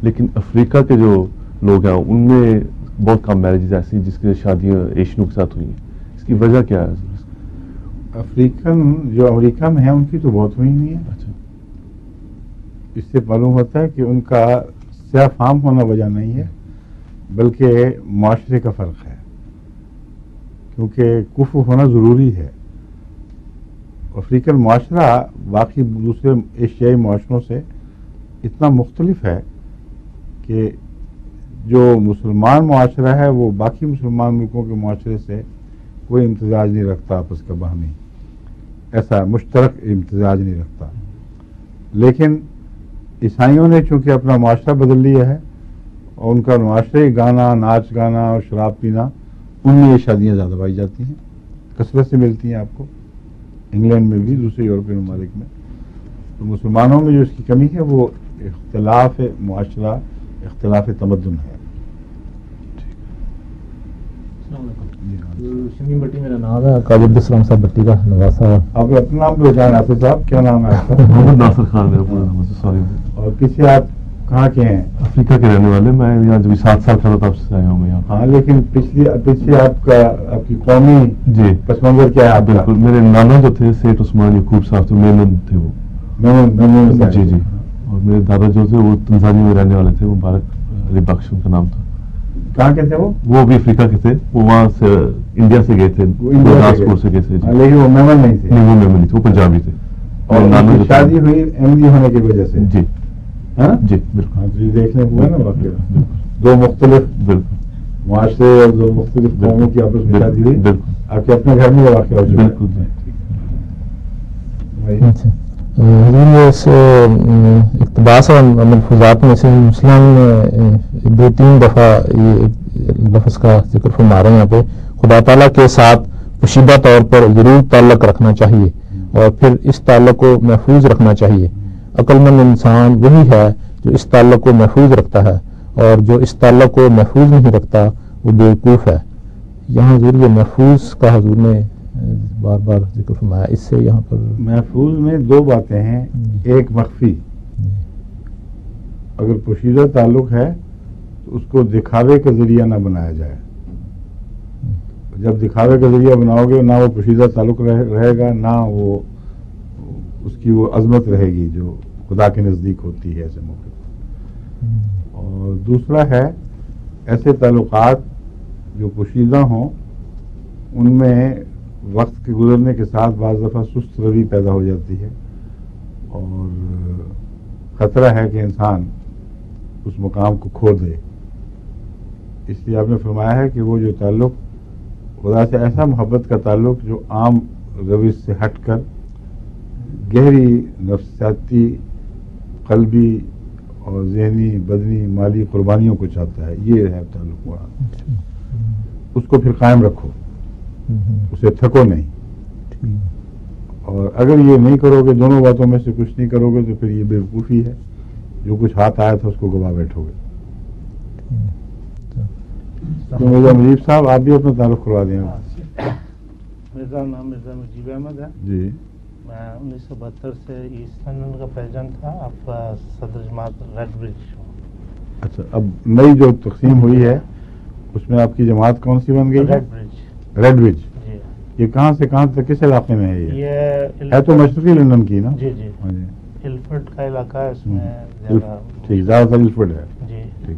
لیکن افریقہ کے جو لوگ ہیں ان میں بہت کم میرجز ایسی جس کی شادیاں ایشینوں کے ساتھ ہوئی ہیں. اس کی وجہ کیا ہے؟ افریقن جو امریکہ میں ہیں ان کی تو بہت ہوئی نہیں ہے. اچھا. اس سے معلوم ہوتا ہے کہ ان کا سیاہ فام ہونا وجہ نہیں ہے بلکہ معاشرے کا فرق ہے، کیونکہ کفر ہونا ضروری ہے. افریقن معاشرہ باقی دوسرے ایشیائی معاشروں سے اتنا مختلف ہے کہ جو مسلمان معاشرہ ہے وہ باقی مسلمان ملکوں کے معاشرے سے کوئی امتزاج نہیں رکھتا، آپس کا باہمی ایسا مشترک امتزاج نہیں رکھتا. لیکن عیسائیوں نے چونکہ اپنا معاشرہ بدل لیا ہے اور ان کا معاشرے گانا، ناچ گانا اور شراب پینا، ان میں یہ شادیاں زیادہ پائی جاتی ہیں، کثرت سے ملتی ہیں آپ کو انگلینڈ میں بھی، دوسرے یورپین ممالک میں. تو مسلمانوں میں جو اس کی کمی ہے وہ اختلاف معاشرہ، اختلاف تمدن ہے. شمیم بٹی میرا نام ہے، قاضی عبدالسلام صاحب بٹی کا نواز صاحب. آپ اپنا نام بتائیں ناصر صاحب، کیا نام ہے آپ کا؟ محمد ناصر خان میرا پورا نام ہے. سوری. اور پیچھے آپ کہاں کے ہیں؟ افریقہ کے رہنے والے. میں یہاں جب 7 سال کا تھا تب سے آیا ہوں میں یہاں. ہاں لیکن پیچھے آپ کی قومی جی پس منظر کیا ہے آپ کا؟ بالکل. میرے نانا جو تھے سیٹ عثمان یعقوب صاحب تھے، میمن تھے وہ. میں جی جی. اور میرے دادا جو تھے وہ تنزانیہ میں رہنے والے تھے، مبارک علی بخش ان کا نام تھا. کہاں کے تھے وہ بھی افریقہ کے تھے. وہ وہاں سے انڈیا سے گئے تھے، گرداسپور سے گئے تھے. لیکن وہ میمن نہیں تھے. نہیں وہ میمن نہیں تھے، وہ پنجابی تھے. اور نانا کی شادی ہوئی احمدی ہونے کی وجہ سے. جی ہاں جی بالکل. یہ دیکھنے کو ہے نا واقعہ، دو مختلف بالکل معاشرے اور دو مختلف قوموں کی آپس میں شادی ہوئی. بالکل آپ کے اپنے گھر میں یہ واقعہ ہو چکا ہے. بالکل. حضور اس اقتباس اور ملفوظات میں سے مسلم نے 2-3 دفعہ یہ لفظ کا ذکر فرما رہے ہیں. یہاں پہ خدا تعالیٰ کے ساتھ پوشیدہ طور پر ضرور تعلق رکھنا چاہیے اور پھر اس تعلق کو محفوظ رکھنا چاہیے. عقل مند انسان وہی ہے جو اس تعلق کو محفوظ رکھتا ہے، اور جو اس تعلق کو محفوظ نہیں رکھتا وہ بیوقوف ہے. یہاں حضور یہ محفوظ کا حضور نے بار بار ذکر فرمایا. اس سے یہاں پر محفوظ میں 2 باتیں ہیں. ایک مخفی، اگر پوشیدہ تعلق ہے تو اس کو دکھاوے کا ذریعہ نہ بنایا جائے. جب دکھاوے کا ذریعہ بناؤ گے نہ وہ پوشیدہ تعلق رہے گا، نہ وہ اس کی وہ عظمت رہے گی جو خدا کے نزدیک ہوتی ہے ایسے موقع پر. اور دوسرا ہے ایسے تعلقات جو پوشیدہ ہوں ان میں وقت کے گزرنے کے ساتھ بعض دفعہ سست روی پیدا ہو جاتی ہے اور خطرہ ہے کہ انسان اس مقام کو کھو دے. اس لیے آپ نے فرمایا ہے کہ وہ جو تعلق خدا سے ایسا محبت کا تعلق جو عام روش سے ہٹ کر گہری نفسیاتی، قلبی اور ذہنی، بدنی، مالی قربانیوں کو چاہتا ہے، یہ ہے تعلق مراد. اس کو پھر قائم رکھو، اسے تھکو نہیں. اور اگر یہ نہیں کرو گے، دونوں باتوں میں سے کچھ نہیں کرو گے تو پھر یہ بیوقوفی ہے. جو کچھ ہاتھ آیا تھا اس کو گوا بیٹھو گے. تو مرزا مجیب صاحب آپ بھی اپنا تعارف کروا دیں. میرا نام مرزا مجیب احمد ہے. جی. میں 1972 سے ایسٹ لندن کا پریزیڈنٹ تھا. آپ کا صدر جماعت ریڈ برج ہوں. اچھا، اب نئی جو تقسیم ہوئی ہے اس میں آپ کی جماعت کون سی بن گئی؟ ریڈ برج. ریڈ برج. جی. یہ کہاں سے کہاں تک، کس علاقے میں ہے؟ یہ ہے تو مشرقی لندن کی نا؟ جی جی. ہاں جی. الفرڈ کا علاقہ ہے، اس میں زیادہ. ٹھیک، زیادہ تر الفرڈ ہے. جی. ٹھیک.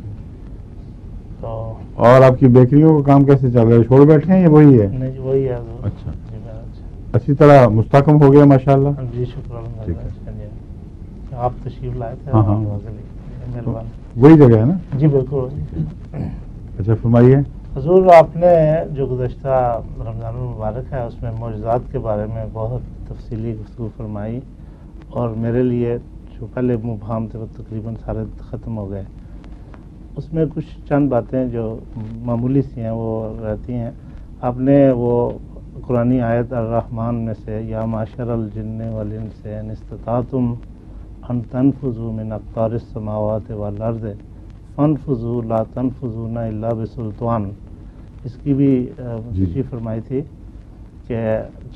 تو اور آپ کی بیکریوں کا کام کیسے چل رہا ہے؟ چھوڑ بیٹھے ہیں یا وہی ہے؟ نہیں وہی ہے. اچھا، اچھی طرح مستحکم ہو گیا ماشاءاللہ. جی شکر الحمدللہ. آپ تشریف لائے تھے. ہاں ہاں، مہربانی. وہی جگہ ہے نا؟ جی بالکل. اچھا فرمائیے. حضور آپ نے جو گزشتہ رمضان المبارک ہے اس میں معجزات کے بارے میں بہت تفصیلی گفتگو فرمائی، اور میرے لیے جو پہلے مبہم تھے وہ تقریباً سارے ختم ہو گئے. اس میں کچھ چند باتیں جو معمولی سی ہیں وہ رہتی ہیں. آپ نے وہ قرآنی آیت الرحمن میں سے یا معاشر الجن والانس ان استطعتم ان تنفذوا من اقطار السماوات والارض فانفذوا لا تنفذون الا بسلطان، اس کی بھی تشریح فرمائی تھی کہ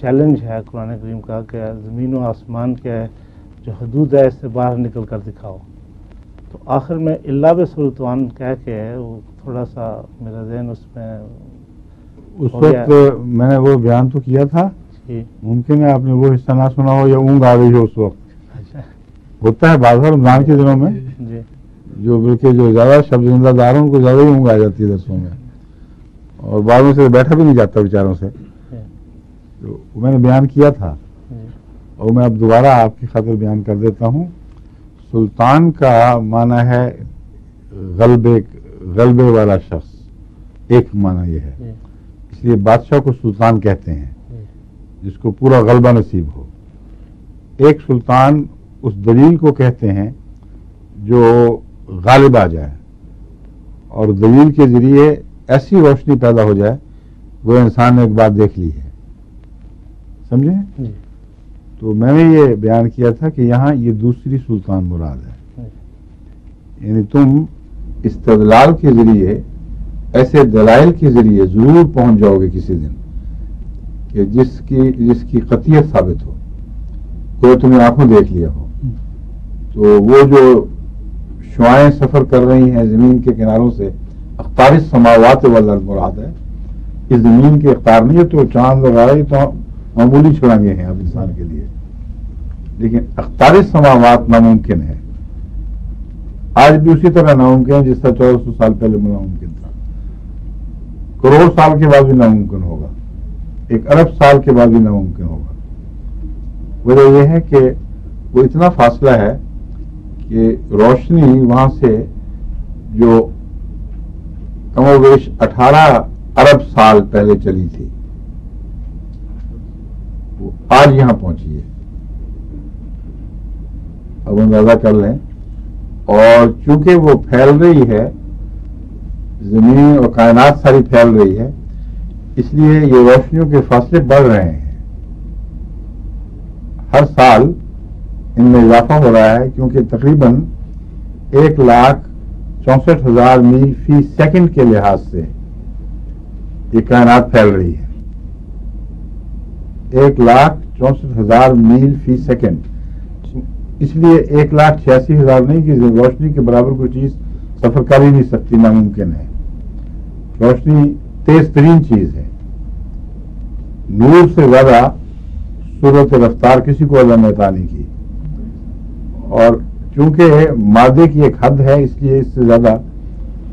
چیلنج ہے قرآن کریم کا کہ زمین و آسمان کے جو حدود ہے اس سے باہر نکل کر دکھاؤ. تو آخر میں اللہ بسلطان کہہ کے وہ تھوڑا سا میرا ذہن اس میں اس وقت میں نے وہ بیان تو کیا تھا، جی ممکن ہے آپ نے وہ حصہ نہ سنا ہو یا اونگ آ گئی ہو اس وقت. اچھا ہوتا ہے بعض رمضان کے دنوں میں جی جو بلکہ جو زیادہ شب زندہ دار ہیں ان کو زیادہ ہی اونگ آ جاتی ہے درسوں میں، اور بعض میں سے بیٹھا بھی نہیں جاتا بیچاروں سے. تو میں نے بیان کیا تھا اور میں اب دوبارہ آپ کی خاطر بیان کر دیتا ہوں. سلطان کا معنی ہے غلبے والا شخص، ایک معنی یہ ہے، اس لیے بادشاہ کو سلطان کہتے ہیں جس کو پورا غلبہ نصیب ہو. ایک سلطان اس دلیل کو کہتے ہیں جو غالب آ جائے اور دلیل کے ذریعے ایسی روشنی پیدا ہو جائے وہ انسان نے ایک بات دیکھ لی ہے. سمجھے؟ تو میں نے یہ بیان کیا تھا کہ یہاں یہ دوسری سلطان مراد ہے، یعنی تم استدلال کے ذریعے ایسے دلائل کے ذریعے ضرور پہنچ جاؤ گے کسی دن کہ جس کی قطعیت ثابت ہو، کوئی تمہیں آنکھوں دیکھ لیا ہو. تو وہ جو شعائیں سفر کر رہی ہیں زمین کے کناروں سے، اختار السماوات والارض مراد ہے. اس زمین کے اختار نہیں ہے، تو چاند وغیرہ تو معمولی چھڑانگے ہیں اب انسان کے لیے، لیکن اختار السماوات ناممکن ہے. آج بھی اسی طرح ناممکن ہے جس طرح 1400 سال پہلے ناممکن تھا. کروڑ سال کے بعد بھی ناممکن ہوگا، 1 ارب سال کے بعد بھی ناممکن ہوگا. وجہ یہ ہے کہ وہ اتنا فاصلہ ہے کہ روشنی وہاں سے جو کم و بیش 18 ارب سال پہلے چلی تھی وہ آج یہاں پہنچی ہے. اب اندازہ کر لیں. اور چونکہ وہ پھیل رہی ہے، زمین اور کائنات ساری پھیل رہی ہے، اس لیے یہ روشنیوں کے فاصلے بڑھ رہے ہیں. ہر سال ان میں اضافہ ہو رہا ہے کیونکہ تقریباً 1,64,000 میل فی سیکنڈ کے لحاظ سے یہ کائنات پھیل رہی ہے. 1,64,000 میل فی سیکنڈ. اس لیے 1,86,000 نہیں کہ روشنی کے برابر کوئی چیز سفر کر ہی نہیں سکتی، ناممکن ہے. روشنی تیز ترین چیز ہے. نور سے زیادہ سرعت رفتار کسی کو اللہ نے عطا نہیں کی، اور چونکہ مادے کی ایک حد ہے اس لیے اس سے زیادہ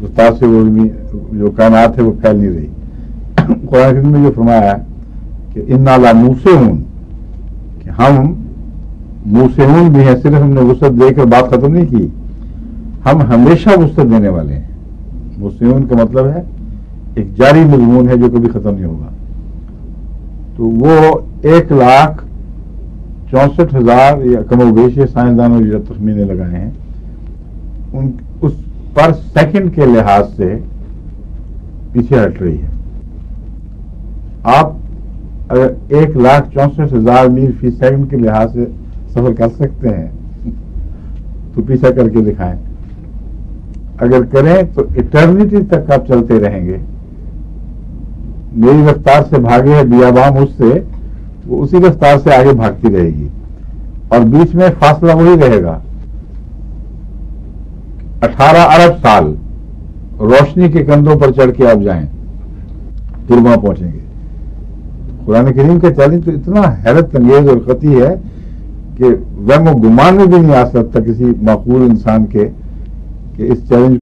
رفتار سے وہ جو کائنات ہے وہ پھیل نہیں رہی. قرآن کریم میں جو فرمایا ہے کہ انا لموسعون، کہ ہم موسعون بھی ہیں، صرف ہم نے وسعت دے کر بات ختم نہیں کی، ہم ہمیشہ وسعت دینے والے ہیں. موسعون کا مطلب ہے ایک جاری مضمون ہے جو کبھی ختم نہیں ہوگا. تو وہ 1,64,000 یا کم و بیش سائنسدانوں جو تخمینے لگائے ہیں اس پر سیکنڈ کے لحاظ سے پیچھے ہٹ رہی ہے. آپ اگر 1,64,000 میل فی سیکنڈ کے لحاظ سے سفر کر سکتے ہیں تو پیچھا کر کے دکھائیں. اگر کریں تو ایٹرنیٹی تک آپ چلتے رہیں گے. میری رفتار سے بھاگے ہے بیابان اس سے، وہ اسی رفتار سے آگے بھاگتی رہے گی اور بیچ میں فاصلہ وہی رہے گا. 18 ارب سال روشنی کے کندھوں پر چڑھ کے آپ جائیں پھر وہاں پہنچیں گے. قرآن کریم کا چیلنج تو اتنا حیرت انگیز اور قطعی ہے کہ وہم و گمان میں بھی نہیں آ سکتا کسی معقول انسان کے کہ اس چیلنج